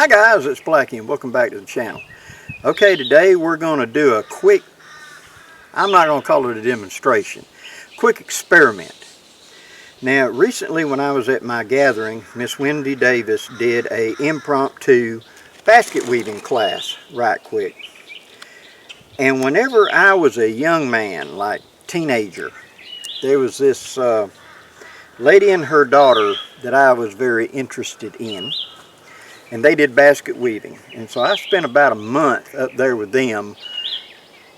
Hi guys, it's Blackie and welcome back to the channel. Okay, today we're going to do a quick, I'm not going to call it a demonstration, quick experiment. Now recently when I was at my gathering, Miss Wendy Davis did a impromptu basket weaving class right quick. And whenever I was a young man, like teenager, there was this lady and her daughter that I was very interested in. And they did basket weaving. And so I spent about a month up there with them.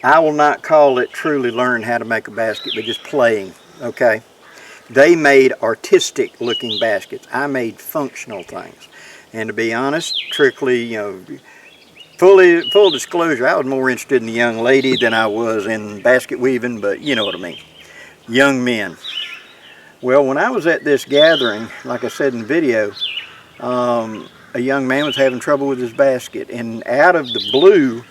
I will not call it truly learning how to make a basket, but just playing, okay? They made artistic looking baskets. I made functional things. And to be honest, strictly, full disclosure, I was more interested in the young lady than I was in basket weaving, but you know what I mean. Young men. Well, when I was at this gathering, like I said in the video, a young man was having trouble with his basket, and out of the blue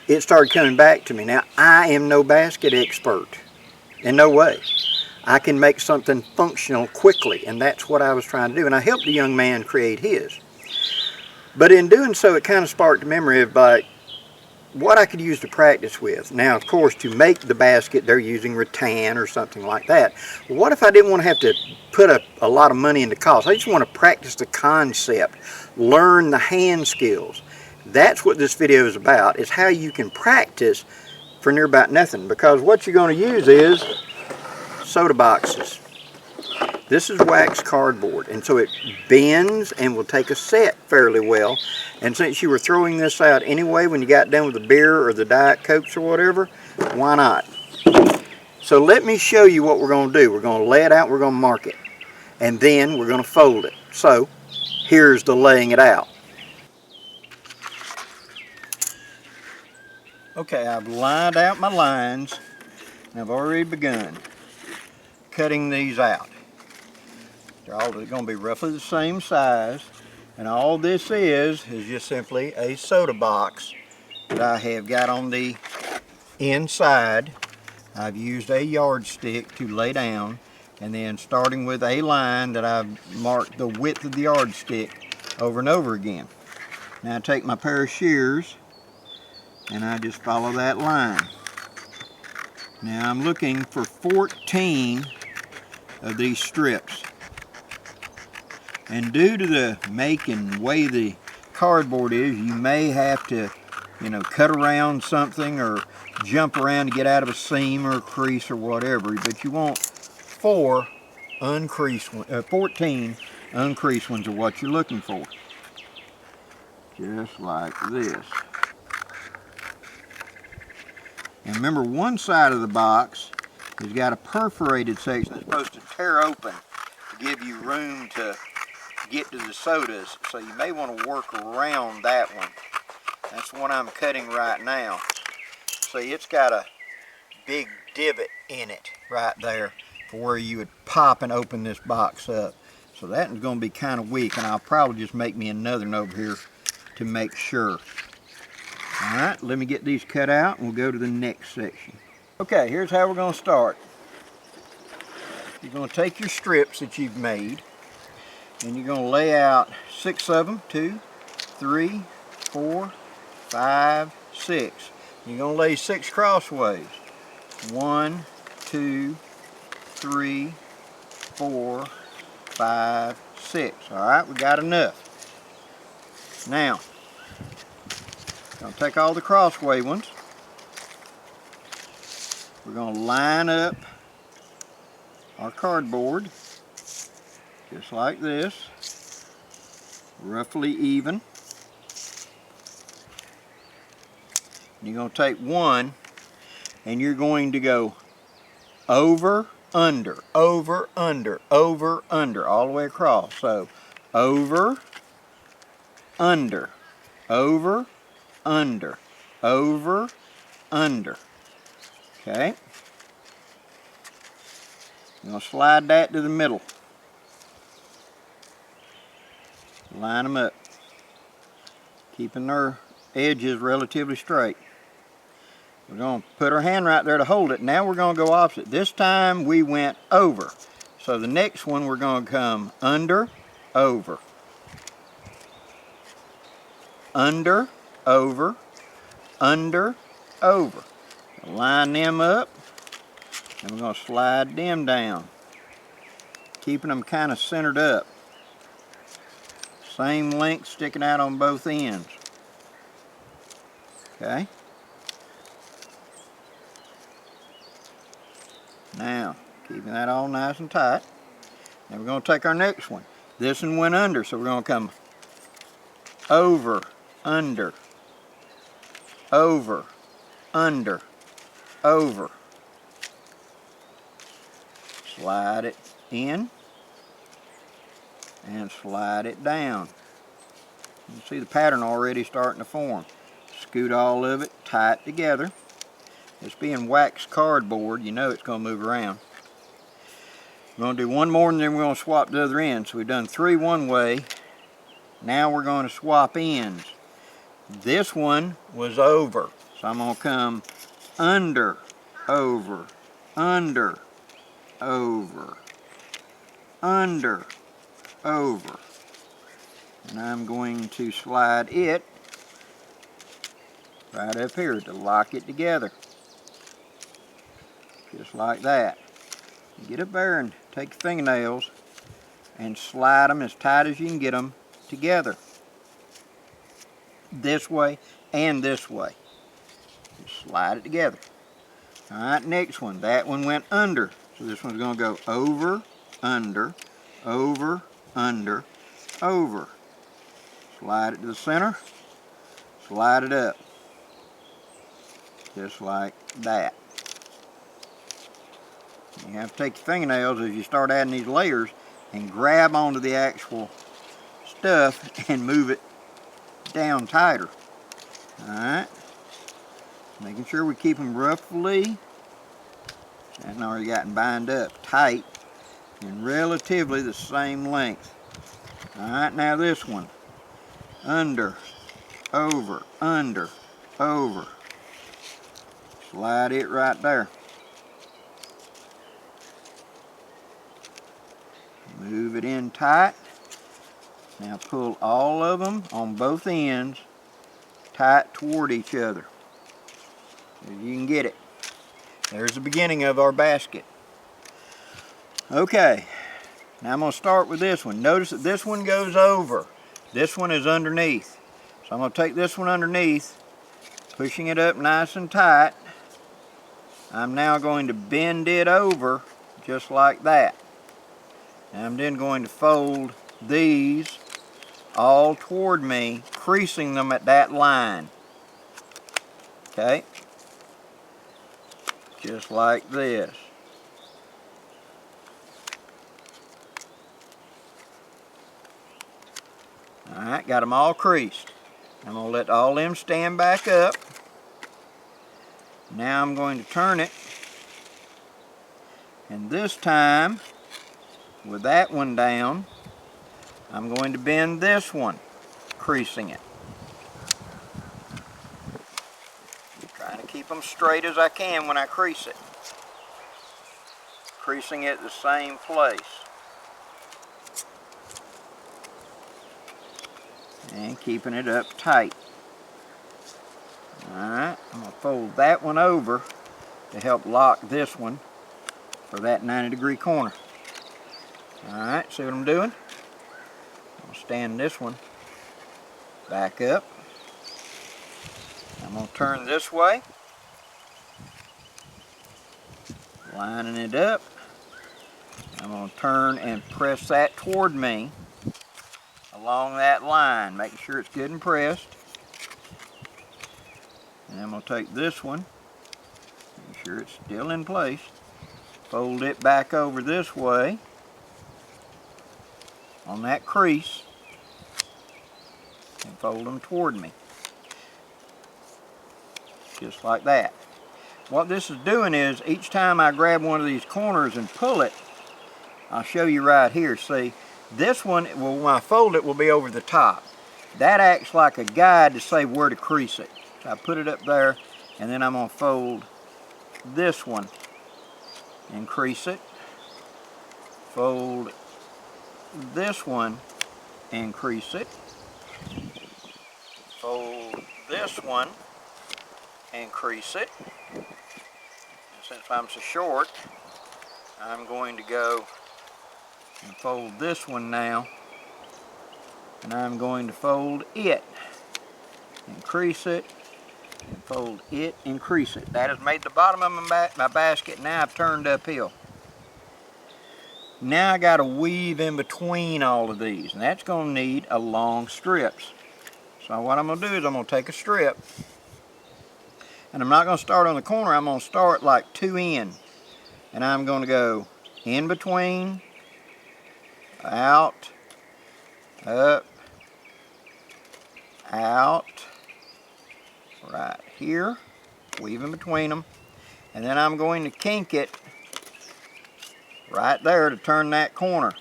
it started coming back to me. Now I am no basket expert, in no way. I can make something functional quickly, and that's what I was trying to do, and I helped the young man create his. But in doing so, it kind of sparked a memory of like what I could use to practice with. Now of course, to make the basket they're using rattan or something like that. Well, what if I didn't want to have to put a lot of money into cost? I just want to practice the concept, learn the hand skills. That's what this video is about, is how you can practice for near about nothing, because what you're going to use is soda boxes. This is wax cardboard, and so it bends and will take a set fairly well. And since you were throwing this out anyway when you got done with the beer or the Diet Cokes or whatever, why not? So let me show you what we're going to do. We're going to lay it out, we're going to mark it, and then we're going to fold it. So here's the laying it out. Okay, I've lined out my lines, and I've already begun cutting these out. They're all going to be roughly the same size, and all this is just simply a soda box that I have got on the inside. I've used a yardstick to lay down, and then starting with a line that I've marked the width of the yardstick over and over again. Now I take my pair of shears and I just follow that line. Now I'm looking for 14 of these strips. And due to the make and way the cardboard is, you may have to, cut around something or jump around to get out of a seam or a crease or whatever. But you want 14 uncreased ones are what you're looking for. Just like this. And remember, one side of the box has got a perforated section that's supposed to tear open to give you room to get to the sodas, so you may want to work around that one. That's the one I'm cutting right now. See, it's got a big divot in it right there for where you would pop and open this box up. So that is going to be kind of weak, and I'll probably just make me another one over here to make sure. Alright, let me get these cut out and we'll go to the next section. Okay, here's how we're going to start. You're going to take your strips that you've made, and you're going to lay out 6 of them, 2, 3, 4, 5, 6. You're going to lay 6 crossways. 1, 2, 3, 4, 5, 6. Alright, we got enough. Now, I'm going to take all the crossway ones. We're going to line up our cardboard just like this, roughly even. You're going to take one and you're going to go over, under, over, under, over, under, all the way across. So over, under, over, under, over, under. Okay. I'm going to slide that to the middle. Line them up, keeping their edges relatively straight. We're going to put our hand right there to hold it. Now we're going to go opposite. This time we went over. So the next one we're going to come under, over. under, over, under, over. Line them up, and we're going to slide them down, keeping them kind of centered up. Same length sticking out on both ends. Okay. Now, keeping that all nice and tight. Now we're going to take our next one. This one went under, so we're going to come over, under, over, under, over. Slide it in and slide it down. You can see the pattern already starting to form. Scoot all of it tight together. It's being wax cardboard, you know it's going to move around. We're going to do one more and then we're going to swap the other end. So we've done 3 one way. Now we're going to swap ends. This one was over. So I'm going to come under, over, under, over, under, over. And I'm going to slide it right up here to lock it together. Just like that. Get up there and take your fingernails and slide them as tight as you can get them together. This way and this way. Just slide it together. Alright, next one. That one went under. So this one's going to go over, under, over, under, over. Slide it to the center. Slide it up. Just like that. You have to take your fingernails as you start adding these layers and grab onto the actual stuff and move it down tighter. Alright. Making sure we keep them roughly, and already gotten bind up tight and relatively the same length. Alright, now this one. Under, over, under, over. Slide it right there. Move it in tight. Now pull all of them on both ends tight toward each other. As you can get it. There's the beginning of our basket. Okay, now I'm going to start with this one. Notice that this one goes over. This one is underneath. So I'm going to take this one underneath, pushing it up nice and tight. I'm now going to bend it over just like that. And I'm then going to fold these all toward me, creasing them at that line. Okay? Just like this. Alright, got them all creased. I'm going to let all them stand back up. Now I'm going to turn it. And this time, with that one down, I'm going to bend this one, creasing it. Trying to keep them straight as I can when I crease it. Creasing it the same place. And keeping it up tight. Alright, I'm going to fold that one over to help lock this one for that 90-degree corner. Alright, see what I'm doing? I'm going to stand this one back up. I'm going to turn this way. Lining it up. I'm going to turn and press that toward me along that line, making sure it's good and pressed. And I'm going to take this one, make sure it's still in place, fold it back over this way on that crease, and fold them toward me. Just like that. What this is doing is, each time I grab one of these corners and pull it, I'll show you right here, see, this one, well, when I fold it, will be over the top. That acts like a guide to say where to crease it. So I put it up there, and then I'm going to fold this one and crease it. Fold this one and crease it. fold this one, increase it. And since I'm so short, I'm going to go and fold this one now, and I'm going to fold it, increase it, and fold it, increase it. That has made the bottom of my basket. Now I've turned uphill. Now I got to weave in between all of these, and that's going to need a long strips. So what I'm going to do is I'm going to take a strip, and I'm not going to start on the corner. I'm going to start like two in, and I'm going to go in between, out, up, out, right here, weave in between them, and then I'm going to kink it right there to turn that corner.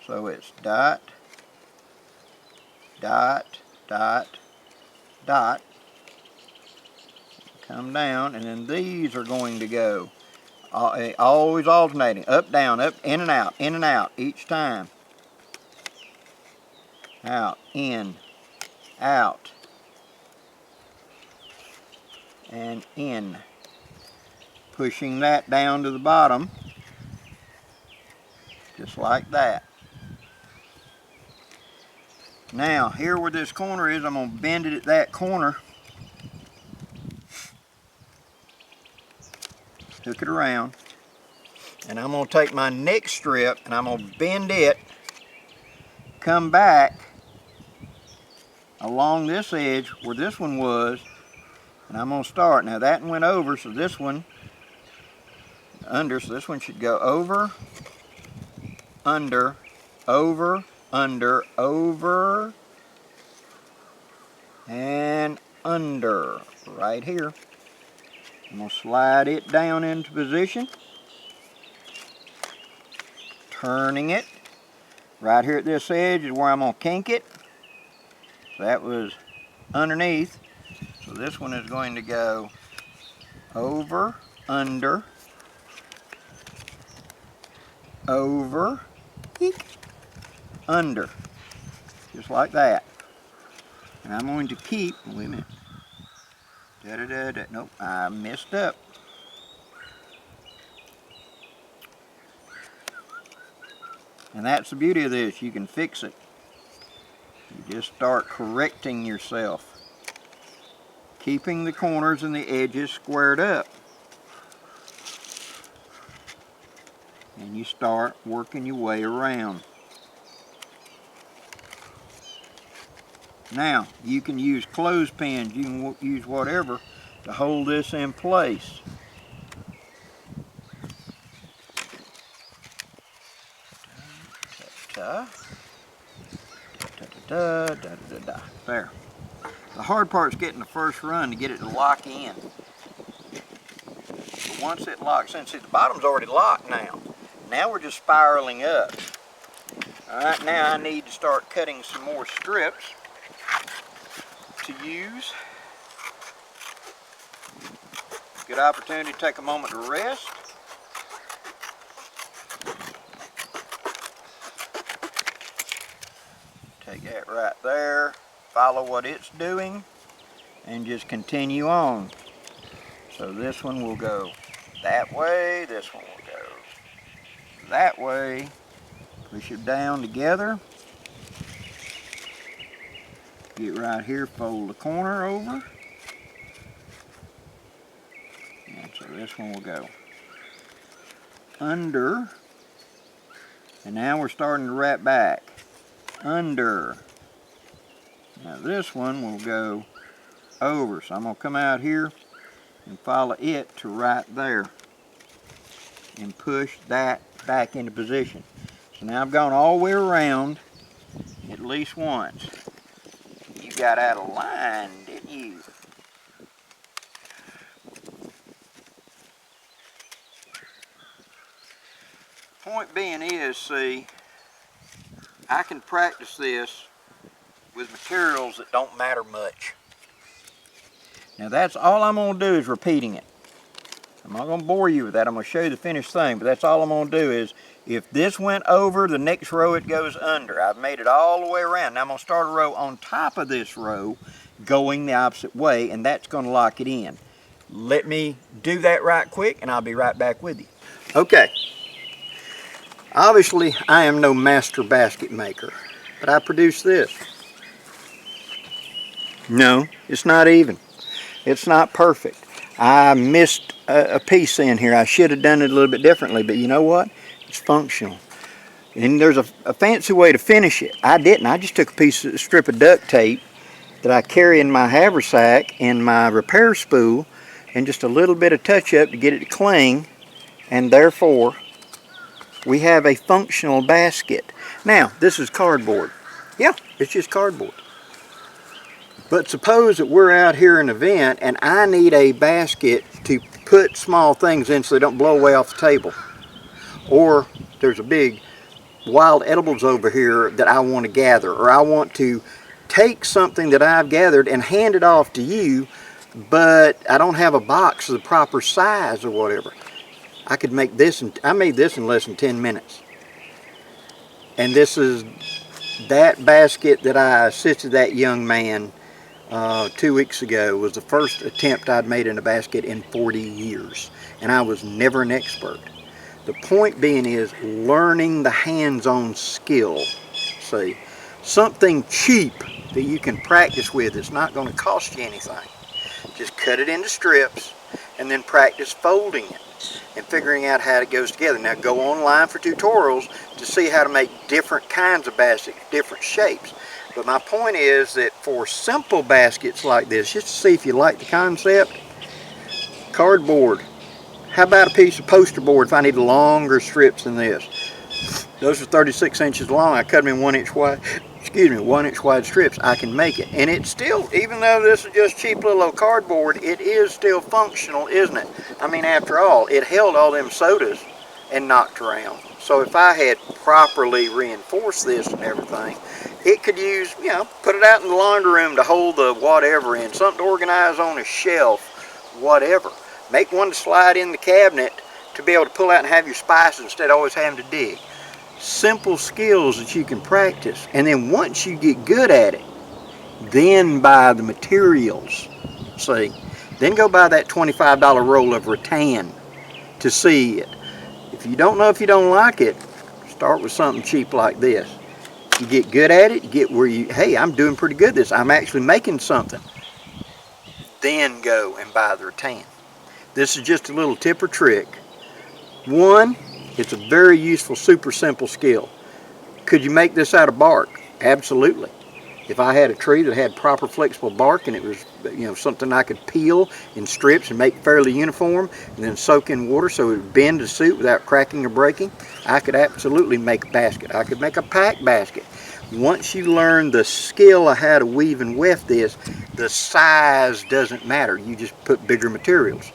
So it's dot, dot, dot, dot, come down, and then these are going to go always alternating, up, down, up, in and out each time. Out, in, out, and in. Pushing that down to the bottom, just like that. Now, here where this corner is, I'm going to bend it at that corner, hook it around, and I'm going to take my next strip and I'm going to bend it, come back along this edge where this one was, and I'm going to start. Now that one went over, so this one under, so this one should go over, under, over, under, over, and under, right here. I'm going to slide it down into position, turning it. Right here at this edge is where I'm going to kink it. So that was underneath. So this one is going to go over, under, over, under, just like that. And I'm going to keep, wait a minute, nope, I messed up. And that's the beauty of this, you can fix it. You just start correcting yourself, keeping the corners and the edges squared up. And you start working your way around. Now, you can use clothespins, you can use whatever to hold this in place. There. The hard part's getting the first run to get it to lock in. But once it locks in, see the bottom's already locked now. Now we're just spiraling up. Alright, now I need to start cutting some more strips to use. Good opportunity to take a moment to rest. Take that right there, follow what it's doing, and just continue on. So this one will go that way, this one will go that way. Push it down together. Get right here, fold the corner over. And so this one will go under. And now we're starting to wrap back. Under. Now this one will go over. So I'm going to come out here and follow it to right there. And push that back into position. So now I've gone all the way around at least once. You got out of line, didn't you? Point being is, see, I can practice this with materials that don't matter much. Now that's all I'm going to do is repeating it. I'm not going to bore you with that. I'm going to show you the finished thing, but that's all I'm going to do is If this went over, the next row it goes under. I've made it all the way around. Now I'm going to start a row on top of this row going the opposite way, and that's going to lock it in. Let me do that right quick and I'll be right back with you. Okay. Obviously I am no master basket maker, but I produced this. No, it's not even. It's not perfect. I missed a piece in here. I should have done it a little bit differently, but you know what? It's functional. And there's a fancy way to finish it. I didn't. I just took a strip of duct tape that I carry in my haversack and my repair spool, and just a little bit of touch up to get it to cling, and therefore we have a functional basket. Now, this is cardboard. Yeah, it's just cardboard. But suppose that we're out here in an event and I need a basket to put small things in so they don't blow away off the table. Or there's a big wild edibles over here that I want to gather, or I want to take something that I've gathered and hand it off to you, but I don't have a box of the proper size or whatever. I could make this, and I made this in less than 10 minutes. And this is that basket that I assisted that young man 2 weeks ago. Was the first attempt I'd made in a basket in 40 years, and I was never an expert. The point being is learning the hands-on skill. See, something cheap that you can practice with. It's not going to cost you anything. Just cut it into strips and then practice folding it and figuring out how it goes together. Now go online for tutorials to see how to make different kinds of baskets, different shapes. But my point is that for simple baskets like this, just to see if you like the concept, cardboard. How about a piece of poster board if I need longer strips than this? Those are 36 inches long. I cut them in 1 inch wide, 1 inch wide strips. I can make it. And it's still, even though this is just cheap little old cardboard, it is still functional, isn't it? I mean, after all, it held all them sodas and knocked around. So if I had properly reinforced this and everything, it could use, you know, put it out in the laundry room to hold the whatever in, something to organize on a shelf, whatever. Make one to slide in the cabinet to be able to pull out and have your spices instead of always having to dig. Simple skills that you can practice. And then once you get good at it, then buy the materials. See, then go buy that $25 roll of rattan to see it. If you don't know if you don't like it, start with something cheap like this. You get good at it, you get where you, hey, I'm doing pretty good at this. I'm actually making something. Then go and buy the rattan. This is just a little tip or trick. One, it's a very useful, super simple skill. Could you make this out of bark? Absolutely. If I had a tree that had proper flexible bark and it was, you know, something I could peel in strips and make fairly uniform and then soak in water so it would bend to suit without cracking or breaking, I could absolutely make a basket. I could make a pack basket. Once you learn the skill of how to weave and weft this, the size doesn't matter. You just put bigger materials.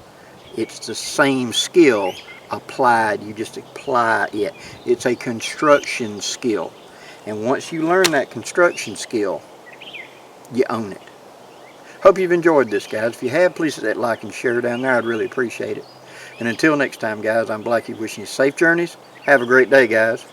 It's the same skill applied. You just apply it. It's a construction skill. And once you learn that construction skill, you own it. Hope you've enjoyed this, guys. If you have, please hit that like and share down there. I'd really appreciate it. And until next time, guys, I'm Blackie wishing you safe journeys. Have a great day, guys.